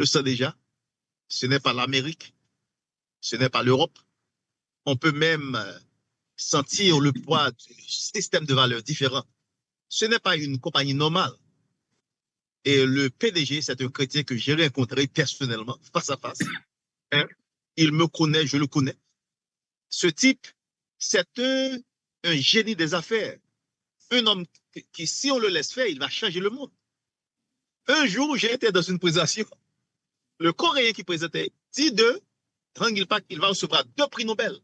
le sait déjà, ce n'est pas l'Amérique, ce n'est pas l'Europe. On peut même sentir le poids du système de valeurs différent. Ce n'est pas une compagnie normale. Et le PDG, c'est un chrétien que j'ai rencontré personnellement, face à face. Il me connaît, je le connais. Ce type, c'est un génie des affaires. Un homme qui, si on le laisse faire, il va changer le monde. Un jour, j'ai été dans une présentation. Le Coréen qui présentait dit de Tranquille Park, il va recevoir 2 prix Nobel.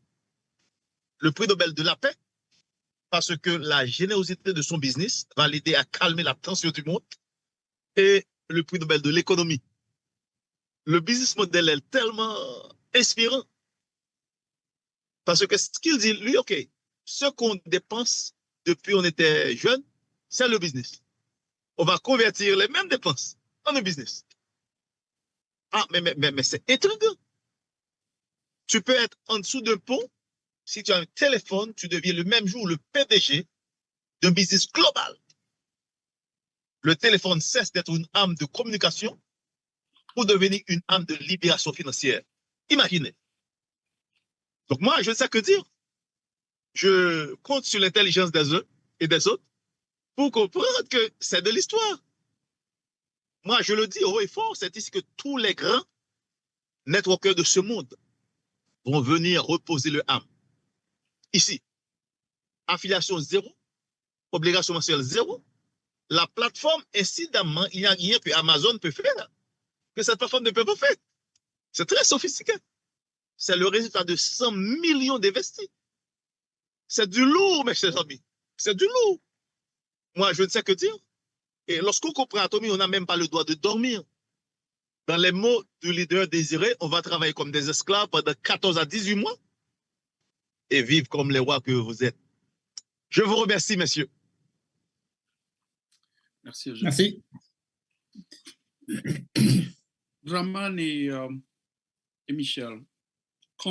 Le prix Nobel de la paix, parce que la générosité de son business va l'aider à calmer la tension du monde, et le prix Nobel de l'économie. Le business model est tellement inspirant. Parce que ce qu'il dit, lui, OK, ce qu'on dépense depuis qu'on était jeune, c'est le business. On va convertir les mêmes dépenses en un business. Ah, mais c'est intriguant. Tu peux être en dessous d'un pont. Si tu as un téléphone, tu deviens le même jour le PDG d'un business global. Le téléphone cesse d'être une arme de communication pour devenir une arme de libération financière. Imaginez. Donc moi, je ne sais que dire. Je compte sur l'intelligence des uns et des autres pour comprendre que c'est de l'histoire. Moi, je le dis haut et fort, c'est ici que tous les grands networkers de ce monde vont venir reposer le âme. Ici, affiliation zéro, obligation mensuelle zéro. La plateforme, incidemment, il n'y a rien que Amazon peut faire, que cette plateforme ne peut pas faire. C'est très sophistiqué. C'est le résultat de 100 millions d'investis. C'est du lourd, mes chers amis. C'est du lourd. Moi, je ne sais que dire. Et lorsqu'on comprend Atomy, on n'a même pas le droit de dormir. Dans les mots du leader désiré, on va travailler comme des esclaves pendant 14 à 18 mois et vivre comme les rois que vous êtes. Je vous remercie, messieurs. Merci. Merci. Draman et Michel,